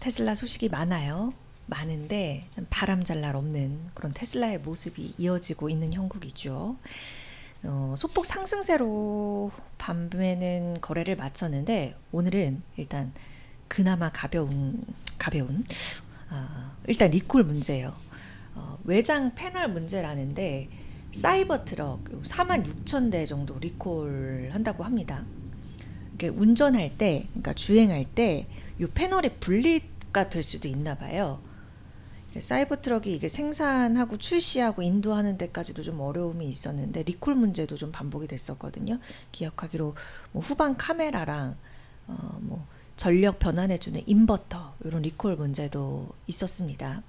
테슬라 소식이 많아요. 많은데 바람 잘 날 없는 그런 테슬라의 모습이 이어지고 있는 형국이죠. 소폭 상승세로 밤에는 거래를 마쳤는데 오늘은 일단 그나마 가벼운 일단 리콜 문제예요. 외장 패널 문제라는데 사이버 트럭 46,000대 정도 리콜 한다고 합니다. 이게 운전할 때, 그러니까 주행할 때 이 패널이 분리가 될 수도 있나 봐요. 사이버 트럭이 이게 생산하고 출시하고 인도하는 데까지도 좀 어려움이 있었는데 리콜 문제도 좀 반복이 됐었거든요. 기억하기로 뭐 후방 카메라랑 뭐 전력 변환해주는 인버터 이런 리콜 문제도 있었습니다.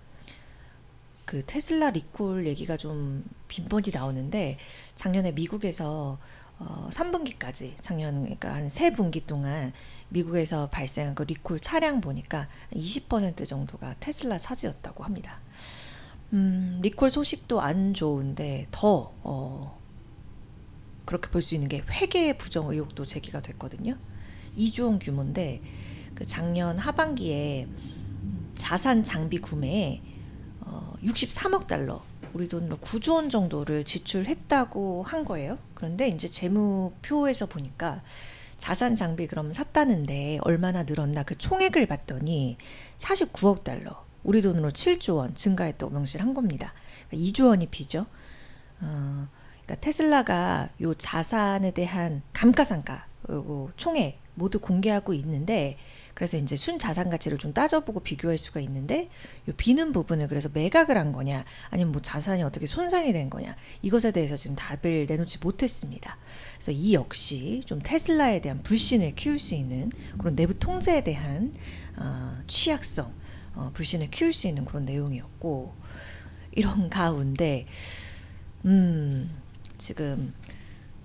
그 테슬라 리콜 얘기가 좀 빈번히 나오는데 작년에 미국에서 3분기까지 작년 그러니까 한 3분기 동안 미국에서 발생한 그 리콜 차량 보니까 20% 정도가 테슬라 차지였다고 합니다. 리콜 소식도 안 좋은데 더 그렇게 볼 수 있는 게 회계 부정 의혹도 제기가 됐거든요. 2조 원 규모인데 그 작년 하반기에 자산 장비 구매에 63억 달러 우리 돈으로 9조 원 정도를 지출했다고 한 거예요. 그런데 이제 재무표에서 보니까 자산 장비 그럼 샀다는데 얼마나 늘었나 그 총액을 봤더니 49억 달러 우리 돈으로 7조 원 증가했다고 명시한 겁니다. 그러니까 2조 원이 비죠. 그러니까 테슬라가 요 자산에 대한 감가상가 그리고 총액 모두 공개하고 있는데 그래서 이제 순자산 가치를 좀 따져보고 비교할 수가 있는데 요 비는 부분을 그래서 매각을 한 거냐 아니면 뭐 자산이 어떻게 손상이 된 거냐 이것에 대해서 지금 답을 내놓지 못했습니다. 그래서 이 역시 좀 테슬라에 대한 불신을 키울 수 있는 그런 내부 통제에 대한 취약성 불신을 키울 수 있는 그런 내용이었고 이런 가운데 지금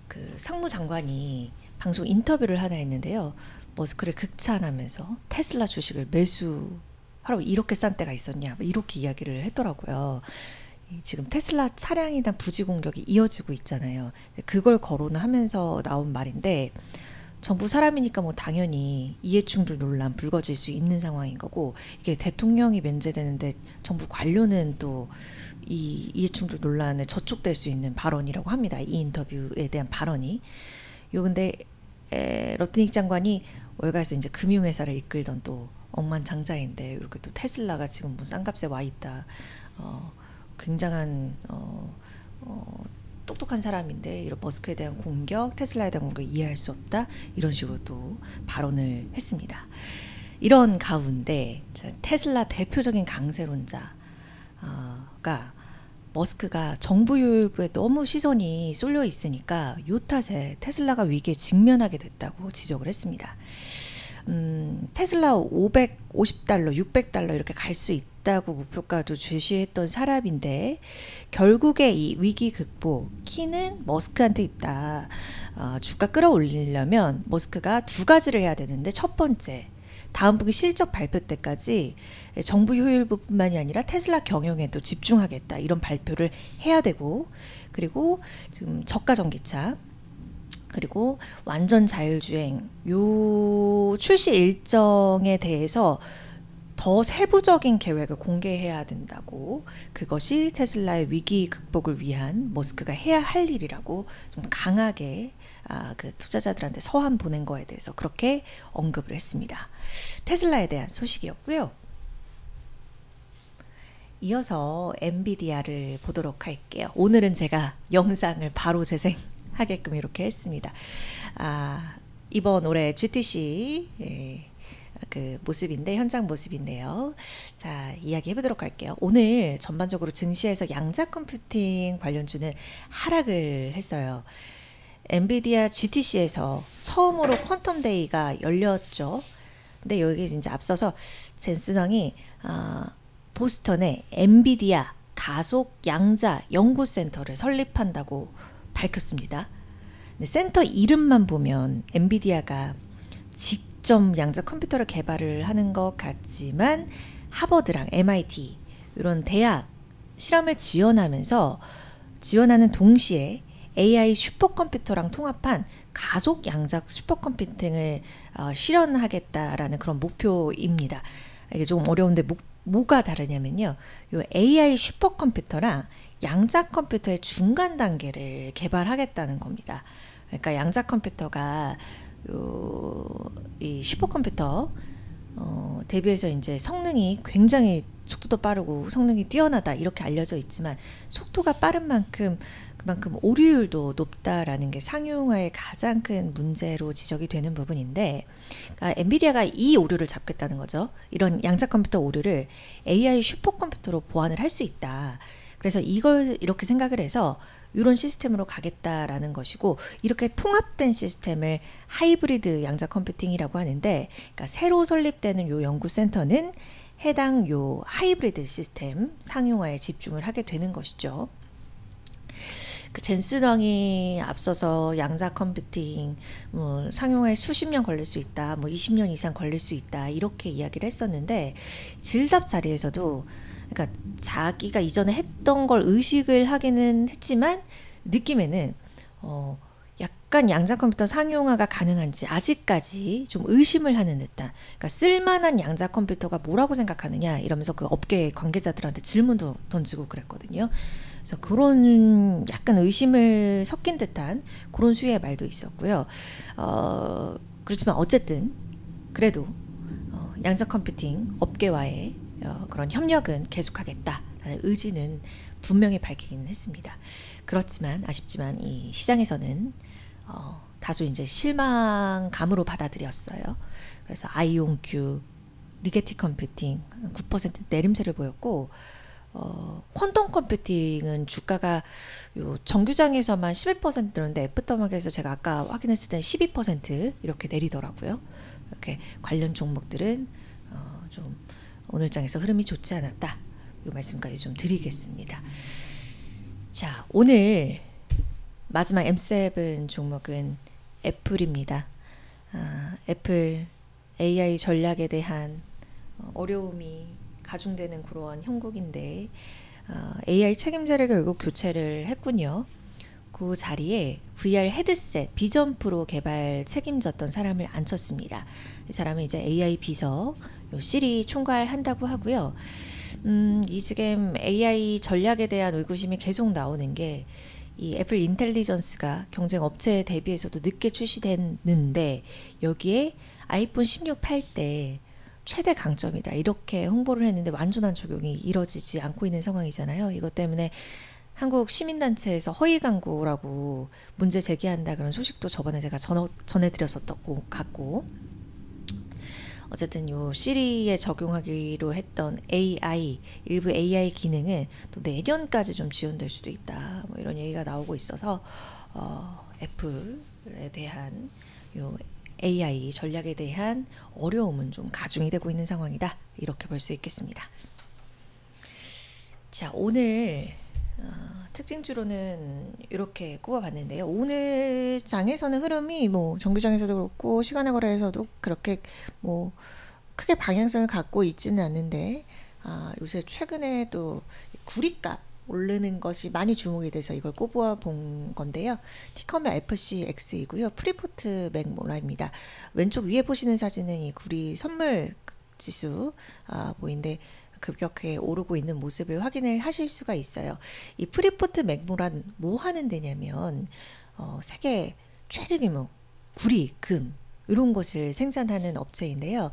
그 상무장관이 방송 인터뷰를 하나 했는데요. 머스크를 극찬하면서 테슬라 주식을 매수하라고 이렇게 싼 때가 있었냐 이렇게 이야기를 했더라고요. 지금 테슬라 차량에 대한 부지 공격이 이어지고 있잖아요. 그걸 거론하면서 나온 말인데 정부 사람이니까 뭐 당연히 이해충돌 논란 불거질 수 있는 상황인 거고 이게 대통령이 면제되는데 정부 관료는 또 이 이해충돌 논란에 저촉될 수 있는 발언이라고 합니다. 이 인터뷰에 대한 발언이. 근데 러트닉 장관이 월가에서 이제 금융회사를 이끌던 또 억만장자인데 이렇게 또 테슬라가 지금 뭐 싼값에 와 있다. 굉장한 똑똑한 사람인데 이런 머스크에 대한 공격, 테슬라에 대한 공격을 이해할 수 없다. 이런 식으로 또 발언을 했습니다. 이런 가운데 테슬라 대표적인 강세론자가 머스크가 정부 효율부에 너무 시선이 쏠려 있으니까 요 탓에 테슬라가 위기에 직면하게 됐다고 지적을 했습니다. 테슬라 550달러, 600달러 이렇게 갈 수 있다고 목표가도 제시했던 사람인데 결국에 이 위기 극복 키는 머스크한테 있다. 주가 끌어올리려면 머스크가 두 가지를 해야 되는데 첫 번째 다음 분기 실적 발표 때까지 정부 효율부뿐만이 아니라 테슬라 경영에도 집중하겠다 이런 발표를 해야 되고 그리고 지금 저가 전기차 그리고 완전 자율주행 요 출시 일정에 대해서 더 세부적인 계획을 공개해야 된다고 그것이 테슬라의 위기 극복을 위한 머스크가 해야 할 일이라고 좀 강하게 그 투자자들한테 서한 보낸 거에 대해서 그렇게 언급을 했습니다. 테슬라에 대한 소식이었고요. 이어서 엔비디아를 보도록 할게요. 오늘은 제가 영상을 바로 재생하게끔 이렇게 했습니다. 이번 올해 GTC 그 모습인데 현장 모습인데요. 자, 이야기해 보도록 할게요. 오늘 전반적으로 증시에서 양자 컴퓨팅 관련주는 하락을 했어요. 엔비디아 GTC에서 처음으로 퀀텀 데이가 열렸죠. 근데 여기 이제 앞서서 젠슨 왕이 보스턴에 엔비디아 가속 양자 연구센터를 설립한다고 밝혔습니다. 근데 센터 이름만 보면 엔비디아가 직접 양자 컴퓨터를 개발을 하는 것 같지만 하버드랑 MIT 이런 대학 실험을 지원하는 동시에 AI 슈퍼컴퓨터랑 통합한 가속 양자 슈퍼컴퓨팅을 실현하겠다라는 그런 목표입니다. 이게 조금 어려운데 뭐가 다르냐면요. 요 AI 슈퍼컴퓨터랑 양자 컴퓨터의 중간 단계를 개발하겠다는 겁니다. 그러니까 양자 컴퓨터가 이 슈퍼컴퓨터 대비해서 이제 성능이 굉장히 속도도 빠르고 성능이 뛰어나다 이렇게 알려져 있지만 속도가 빠른 만큼 그만큼 오류율도 높다라는 게 상용화의 가장 큰 문제로 지적이 되는 부분인데, 그러니까 엔비디아가 이 오류를 잡겠다는 거죠. 이런 양자 컴퓨터 오류를 AI 슈퍼컴퓨터로 보완을 할 수 있다. 그래서 이걸 이렇게 생각을 해서 이런 시스템으로 가겠다라는 것이고, 이렇게 통합된 시스템을 하이브리드 양자 컴퓨팅이라고 하는데, 그러니까 새로 설립되는 요 연구센터는 해당 요 하이브리드 시스템 상용화에 집중을 하게 되는 것이죠. 그 젠슨왕이 앞서서 양자 컴퓨팅 뭐 상용화에 수십 년 걸릴 수 있다, 뭐 20년 이상 걸릴 수 있다 이렇게 이야기를 했었는데, 질답 자리에서도 그러니까 자기가 이전에 했던 걸 의식을 하기는 했지만 느낌에는 약간 양자 컴퓨터 상용화가 가능한지 아직까지 좀 의심을 하는 듯한, 그러니까 쓸만한 양자 컴퓨터가 뭐라고 생각하느냐 이러면서 그 업계 관계자들한테 질문도 던지고 그랬거든요. 그래서 그런 약간 의심을 섞인 듯한 그런 수위의 말도 있었고요. 그렇지만 어쨌든 그래도 양자 컴퓨팅 업계와의 그런 협력은 계속하겠다라는 의지는 분명히 밝히기는 했습니다. 그렇지만 아쉽지만 이 시장에서는 다소 이제 실망감으로 받아들였어요. 그래서 아이온큐, 리게티 컴퓨팅 9% 내림세를 보였고, 퀀텀 컴퓨팅은 주가가 요 정규장에서만 11%였는데 애프터마켓에서 제가 아까 확인했을 때 12% 이렇게 내리더라고요. 이렇게 관련 종목들은 좀 오늘 장에서 흐름이 좋지 않았다. 이 말씀까지 좀 드리겠습니다. 자, 오늘 마지막 M7 종목은 애플입니다. 애플 AI 전략에 대한 어려움이 가중되는 그러한 형국인데, AI 책임자를 결국 교체를 했군요. 그 자리에 VR 헤드셋 비전 프로 개발 책임졌던 사람을 앉혔습니다. 이 사람은 이제 AI 비서 시리 총괄한다고 하고요. 이 지금 AI 전략에 대한 의구심이 계속 나오는 게, 이 애플 인텔리전스가 경쟁 업체에 대비해서도 늦게 출시됐는데 여기에 아이폰 16 팔 때 최대 강점이다 이렇게 홍보를 했는데 완전한 적용이 이뤄지지 않고 있는 상황이잖아요. 이것 때문에 한국 시민단체에서 허위 광고라고 문제 제기한다 그런 소식도 저번에 제가 전해드렸었던 것 같고, 어쨌든 요 시리에 적용하기로 했던 AI, 일부 AI 기능은 또 내년까지 좀 지원될 수도 있다, 뭐 이런 얘기가 나오고 있어서 애플에 대한 요 AI 전략에 대한 어려움은 좀 가중이 되고 있는 상황이다 이렇게 볼 수 있겠습니다. 자, 오늘 특징주로는 이렇게 꼽아봤는데요. 오늘 장에서는 흐름이 뭐 정규장에서도 그렇고 시간의 거래에서도 그렇게 뭐 크게 방향성을 갖고 있지는 않는데, 요새 최근에 또 구리값 오르는 것이 많이 주목이 돼서 이걸 꼽아 본 건데요. 티커는 FCX이고요. 프리포트 맥모라입니다. 왼쪽 위에 보시는 사진은 이 구리 선물 지수 보이는데 급격하게 오르고 있는 모습을 확인을 하실 수가 있어요. 이 프리포트 맥모란 뭐 하는 데냐면 세계 최대 규모 구리, 금 이런 것을 생산하는 업체인데요.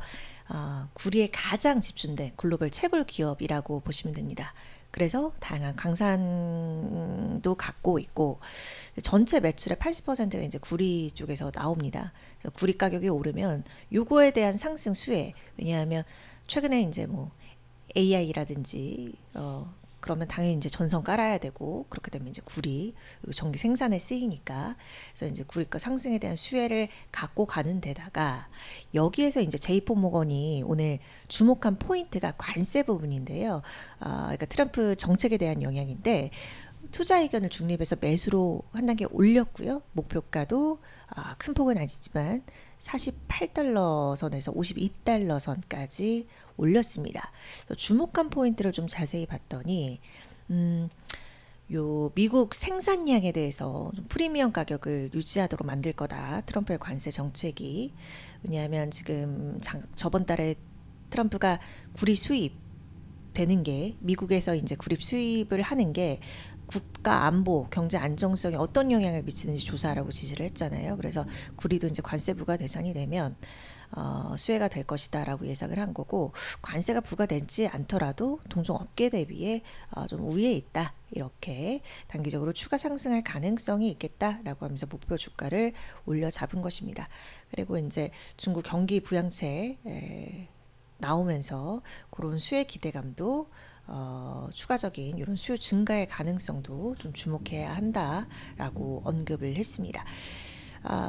구리에 가장 집중된 글로벌 채굴 기업이라고 보시면 됩니다. 그래서 다양한 강산도 갖고 있고 전체 매출의 80%가 이제 구리 쪽에서 나옵니다. 그래서 구리 가격이 오르면 요거에 대한 상승 수혜, 왜냐하면 최근에 이제 뭐 AI라든지 그러면 당연히 이제 전선 깔아야 되고, 그렇게 되면 이제 구리 전기 생산에 쓰이니까, 그래서 이제 구리가 상승에 대한 수혜를 갖고 가는 데다가 여기에서 이제 제이포 모건이 오늘 주목한 포인트가 관세 부분인데요. 그러니까 트럼프 정책에 대한 영향인데 투자 의견을 중립해서 매수로 한 단계 올렸고요. 목표가도 큰 폭은 아니지만 48달러 선에서 52달러 선까지 올렸습니다. 주목한 포인트를 좀 자세히 봤더니 요 미국 생산량에 대해서 좀 프리미엄 가격을 유지하도록 만들 거다. 트럼프의 관세 정책이. 왜냐하면 지금 저번 달에 트럼프가 구리 수입 되는 게 미국에서 이제 구립 수입을 하는 게 국가 안보, 경제 안정성에 어떤 영향을 미치는지 조사하라고 지시를 했잖아요. 그래서 구리도 이제 관세 부과 대상이 되면 수혜가 될 것이다라고 예상을 한 거고 관세가 부과되지 않더라도 동종 업계 대비에 좀 우위에 있다 이렇게 단기적으로 추가 상승할 가능성이 있겠다라고 하면서 목표 주가를 올려 잡은 것입니다. 그리고 이제 중국 경기 부양책 나오면서 그런 수혜 기대감도 추가적인 이런 수요 증가의 가능성도 좀 주목해야 한다라고 언급을 했습니다.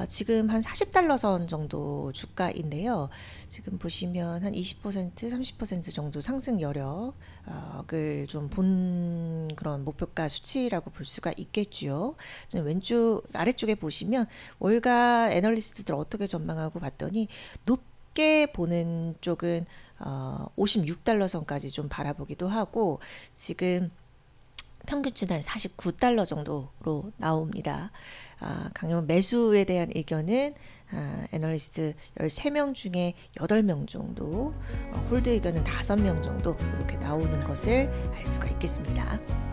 지금 한 40달러 선 정도 주가인데요. 지금 보시면 한 20%, 30% 정도 상승 여력을 좀 본 그런 목표가 수치라고 볼 수가 있겠죠. 왼쪽 아래쪽에 보시면 월가 애널리스트들 어떻게 전망하고 봤더니 높게 보는 쪽은 56달러 선까지 좀 바라보기도 하고 지금 평균치는 한 49달러 정도로 나옵니다. 강연 매수에 대한 의견은 애널리스트 13명 중에 8명 정도, 홀드 의견은 5명 정도 이렇게 나오는 것을 알 수가 있겠습니다.